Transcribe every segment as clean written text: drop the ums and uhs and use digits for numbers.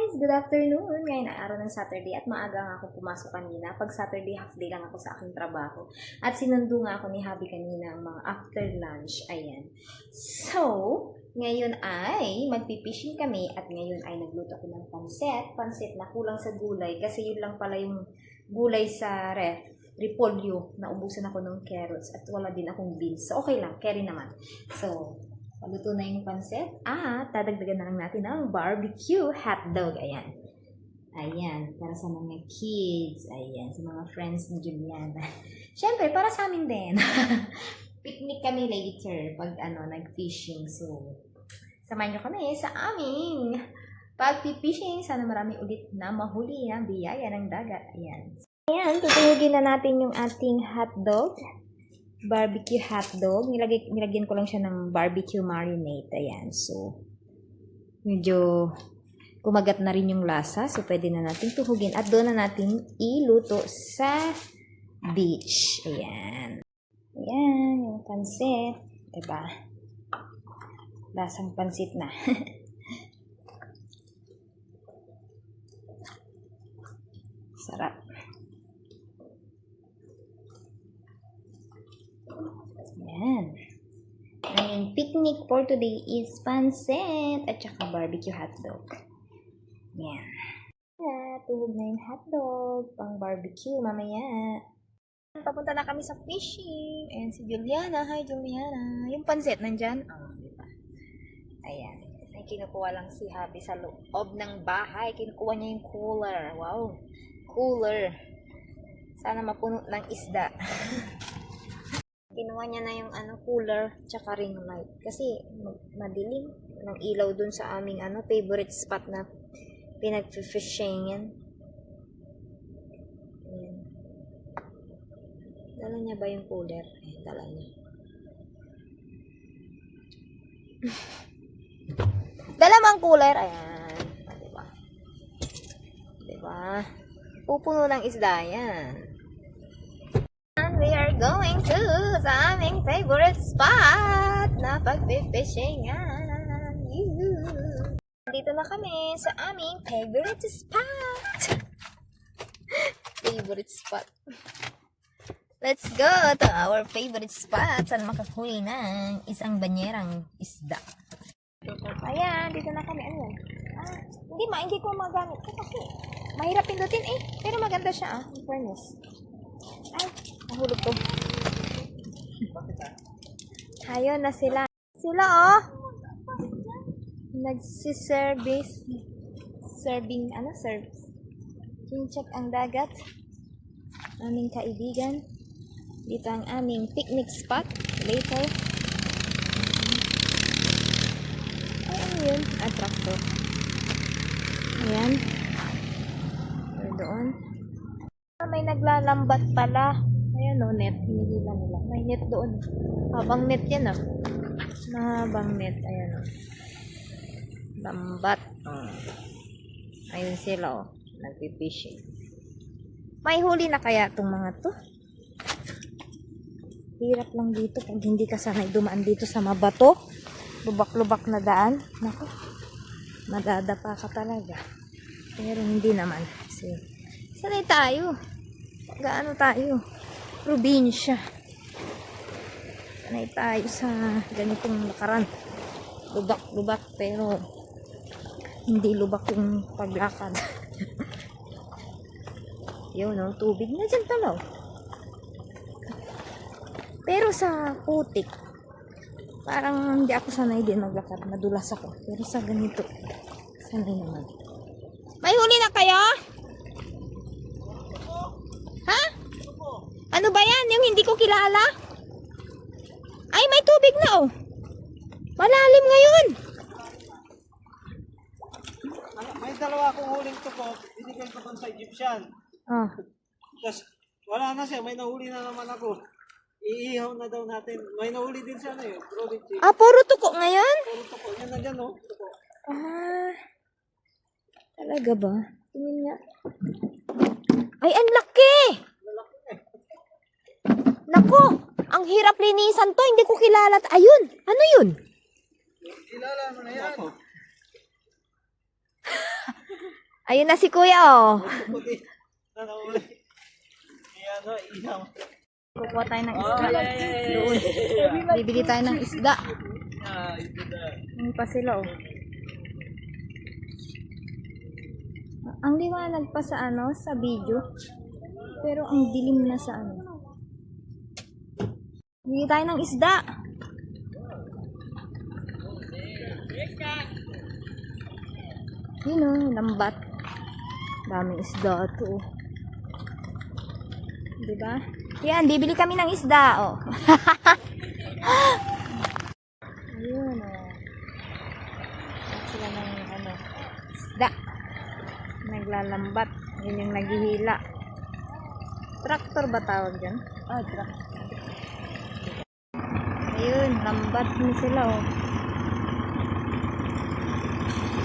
guys! Good afternoon! Ngayon ay araw ng Saturday at maaga nga ako pumasok kanina. Pag Saturday, half day lang ako sa aking trabaho. At sinundo nga ako ni Habi kanina ang mga after lunch. Ayan. So, ngayon ay magpipishing kami at ngayon ay nagluto ako ng pansit. Pansit na kulang sa gulay kasi yun lang pala yung gulay sa ref. Repolyo. Naubusan ako ng carrots at wala din akong beans. So, okay lang. Carry naman. So, paluto na yung pansit. Dadagdagan na lang natin ang barbecue hotdog. Ayan. Ayan. Para sa mga kids. Ayan. Sa mga friends ni Juliana. Siyempre, para sa amin din. Picnic kami later pag nag-fishing. So, samahan nyo kami sa aming pag-fishing. Sana marami ulit na mahuli ng biyaya ng dagat. Ayan. Ayan. Tutulugin na natin yung ating hotdog. Barbecue hotdog. Nilagyan ko lang siya ng barbecue marinade. Ayan. So, medyo kumagat na rin yung lasa. So, pwede na natin tuhugin. At doon na natin iluto sa beach. Ayan. Ayan. Yung pansit. Diba? Lasang pansit na. Sarap. Ayan. Ang picnic for today is pansit at saka barbecue hotdog. Ayan. Tuhog na yung hotdog. Pang barbecue mamaya. Papunta na kami sa fishing. Ayan si Juliana. Hi Juliana. Yung pansit nandyan. Diba? Ayan. Ay kinukuha lang si Happy sa loob ng bahay. Kinukuha niya yung cooler. Wow. Cooler. Sana mapuno ng isda. Kinuha niya na yung cooler tsaka ring light kasi madilim ng ilaw dun sa aming favorite spot na pinag-fishingan. Ayan. Dala niya ba yung cooler? Ayan, dala niya. Dala mo ang cooler? Ayan. Diba? Diba? Pupuno ng isda yan. We are going to sa aming favorite spot na pag-fishingan. Dito na kami sa aming favorite spot. Favorite spot. Let's go to our favorite spot. Saan makahuli ng isang banyerang isda. Ayan, dito na kami. Ano yan? Hindi ko magamit. Kasi mahirap pindutin eh. Pero maganda siya in fairness. Ay, nahulog ko. Ayun na sila. Sila nagsiservice. Serving, service. Check ang dagat. Aming kaibigan. Dito ang aming picnic spot. Later. Ay, ano yun? Tractor. Ayan. Doon. May naglalambat pala. Ayan net. Hinihila nila. May net doon. Habang net yan Mahabang net. Ayan Lambat. Ayun sila nagpipishing. May huli na kaya itong mga to? Hirap lang dito pag hindi ka sanay dumaan dito sa mabato. Lubak-lubak na daan. Naku. Madadapa ka talaga. Pero hindi naman. Kasi sanay tayo. Gaano tayo? Probinsya. Sanay tayo sa ganitong lakaran. Lubak-lubak pero hindi lubak yung paglakad. Yun tubig na dyan talaw. Pero sa putik, parang hindi ako sanay din maglakad. Madulas ako. Pero sa ganito, sanay naman. May huli na kayo? Ha? Ano ba yan? Yung hindi ko kilala? Ay, may tubig na Malalim ngayon. May dalawa akong huling tuko. Binigay ko doon sa Egyptian. Tapos, wala na siya. May nahuli na naman ako. Iihaw na daw natin. May nahuli din siya puro tuko ngayon? Puro tuko. Yan na dyan tuko. Talaga ba? Tingin nga. Ay, ang laki! Naku! Ang hirap linisan to. Hindi ko kilala. Ayun! Ano yun? Kilala mo na yan. Ayun na si kuya, oh. Puti na nahuli. Ano, ihaw. Kukuha tayo ng isda. Doon. Bibili tayo ng isda. Ano pa sila, oh. Ang liwanag pa sa ano, sa video. Pero ang dilim na sa ano. Bibili tayo ng isda. Yun, oh, lambat. Daming isda ito, oh. Diba? Yan, bibili kami ng isda, oh. Ayun, oh. At sila ng, ano, isda. Naglalambat. Yun yung naghihila. Traktor ba tawag dyan? Ah, traktor. Ayun, lambat din sila, oh.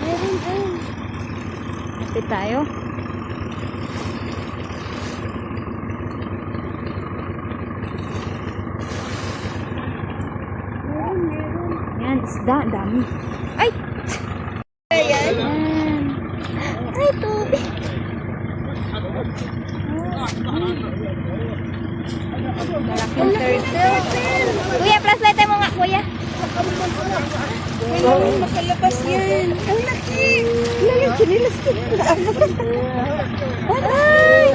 Meron din. Lapit tayo. Yan, isda, dami. Ay! Ayan. Ay, tubig. Malaking turtle. Kuya, flashlight mo nga, kuya. Makalabas yan. Ang laki. Yung kinilas ko. Ay!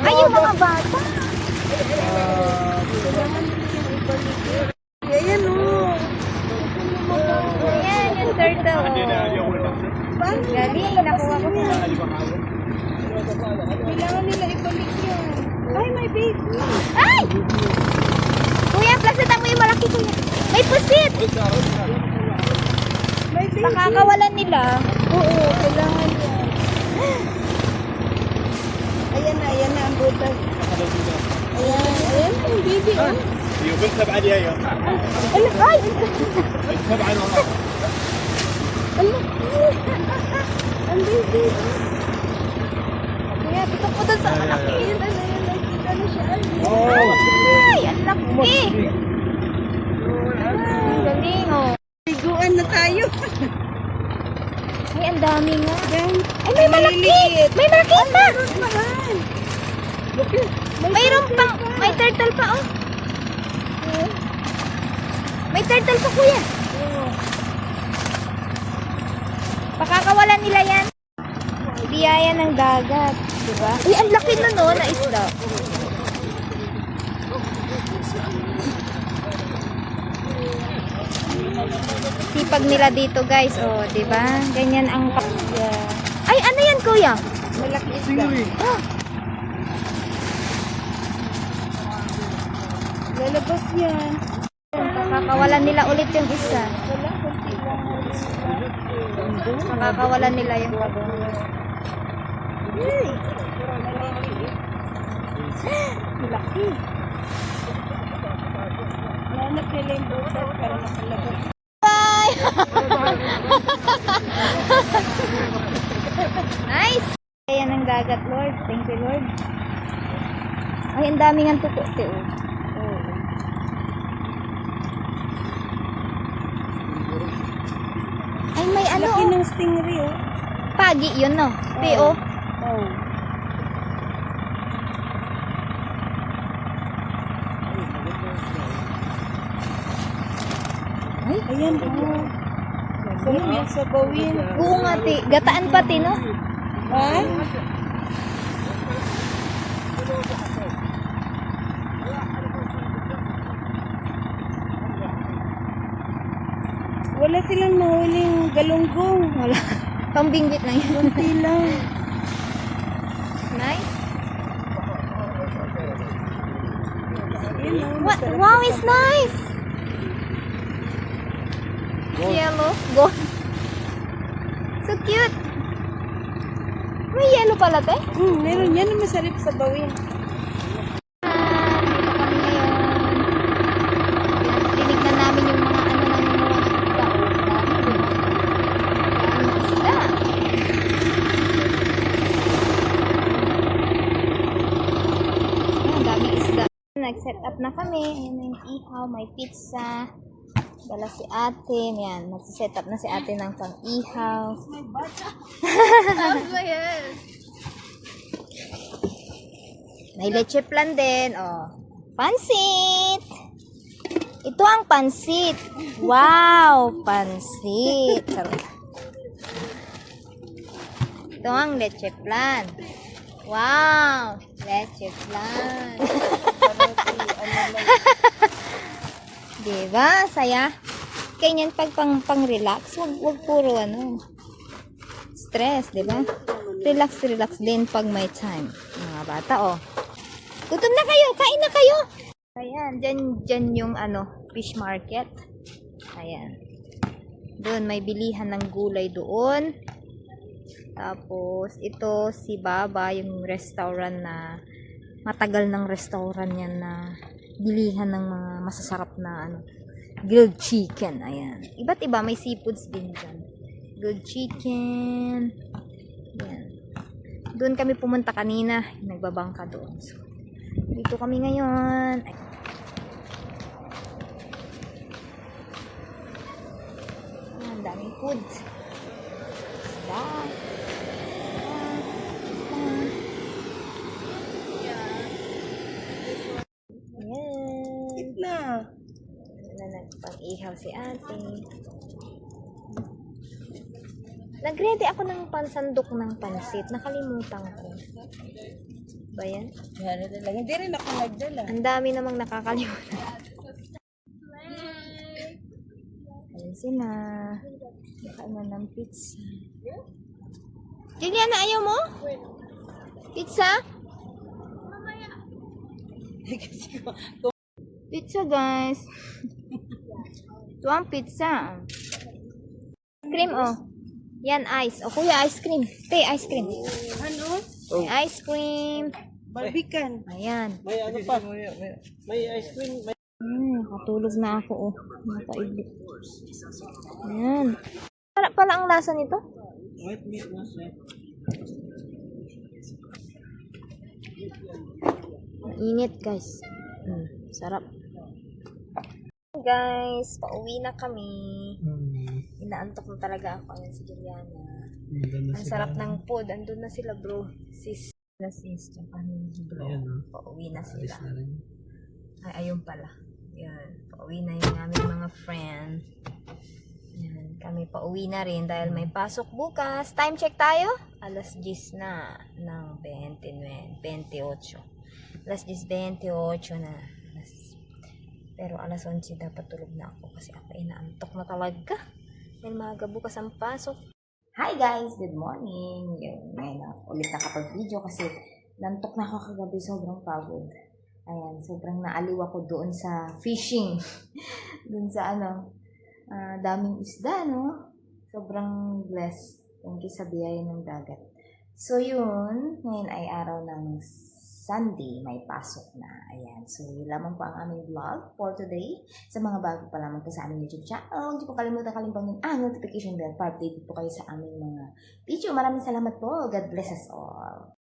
Ay, yung mga bata. Ayan o. Ayan, yung turtle. Galing, nakuha ko sa... Kailangan nila ibalik yan. Ay, my baby. Ay! Kuya, flashlight mo yung malaki, kuya. May pusit! My baby. Makakawalan nila. Oo, kailangan yan. Ayan na ang butas. Ayan, ayan ang baby. Yung taba niya yun. Ay! Taba na ako. Ang baby. Kuya, tutok mo doon sa malaki. Ano siya? Ay, ang laki! Ang galing, oh. Liguan na tayo. Ay, ang dami nga. Yan. Ay, may malaki! May malaki pa! Mahal. Mayroon pang, may turtle pa, oh. May turtle pa, kuya. Pakakawalan nila yan. Biyaya ng dagat, diba? Uy, ang laki nun, no, na isda. Sipag nila dito, guys, oh, diba? Ganyan ang... Ay, ano yan, kuya? Malaki isda. Ah, Lalabas yan. pakakawalan nila ulit yung isa. Wala, kunti lang. Makakawalan nila yung pagod. Laki. Hanap nila yung butas para makalabas. Bye! Nice! Ayan ang dagat, Lord. Thank you, Lord. Ay, ang daming ang tuko, te, oh. Ay, may ano, Laki oh. ng stingray, oh. Pagi yun, no? Te, oh. Oh. Ay, Ayan, oh. Sarap yung sabawin. oo nga, te. Gataan pati, no? Ha? Wala silang nahuling galunggong. Wala. Pambinggit lang yun. Kunti lang. Nice. Yun, oh. What? Wow, it's nice! Yellow. Gold. So cute. May yellow pala, te. Meron yan na masarap sa bawin. Tinignan namin yung mga ano ng mga isda. Daming isda. Ang daming isda. Nag-set up na kami. Ayan na yung ihaw, may pizza. Dala si ate. Yan. Nagsiset up na si ate ng pang-ihaw. May leche plan din. Oh. Pansit! Ito ang pansit. Wow! Pansit. Charot. Ito ang leche plan. Wow! Leche plan. Diba? Saya. Ganyan pag pang-relax. Wag puro stress, diba? Relax din pag may time. Mga bata, oh. Gutom na kayo! Kain na kayo! Ayan, dyan yung fish market. Ayan. Doon, may bilihan ng gulay doon. Tapos, ito si Baba, yung restaurant na matagal ng restaurant yan na bilihan ng mga masasarap na grilled chicken. Ayan. Iba't iba, may seafoods din dyan. Grilled chicken. Ayan. Doon kami pumunta kanina. Nagbabangka doon. So, dito kami ngayon. Ang daming food. Isda. Ayan. Gitna. Nagpang-ihaw si ate. Nag-ready ako ng pansandok ng pansit. Nakalimutan ko. Ba yan? Yan na lang. Hindi rin ako nagdala. Ang dami namang nakakalimutan. Ayan sila. Nakain na ng pizza. Juliana, ayaw mo? Pizza? Pizza, guys. Ito ang pizza. Cream, oh. Yan, ice. O, kuya, ice cream. Te, ice cream. Ano? May ice cream. Barbican. Ayan. May ano pa? May ice cream. May... Nakatulog na ako, oh. Nakaibig. Ayan. Sarap pala ang lasa nito. White meat na siya. Ang init, guys. Sarap. Guys, pauwi na kami. Inaantok na talaga ako. Ayan si Juliana. Ang sarap ng food. Andun na sila, bro. Sis. Tsaka ni bro. Pauwi na sila. Ay, ayun pala. Yan. Pauwi na yung aming mga friend. Yan. Kami pauwi na rin dahil may pasok bukas. Time check tayo. Alas 10 na ng 28. Alas 10:28 na. Pero alas 11 dapat tulog na ako kasi ako inaantok na talaga. Dahil maaga bukas ang pasok. Hi guys! Good morning! Ngayon na ulit nakapag-video kasi nantok na ako kagabi. Sobrang pagod. Ayan, sobrang naaliw ako doon sa fishing. Doon sa daming isda, no? Sobrang blessed. Thank you sa biyaya ng dagat. So yun, ngayon ay araw ng Sunday, may pasok na. Ayan. So, yun lamang po ang aming vlog for today. Sa mga bago pa lamang po sa aming YouTube channel, hindi po kalimutan kalimpangin ang notification bell para updated po kayo sa aming mga video. Maraming salamat po. God bless us all.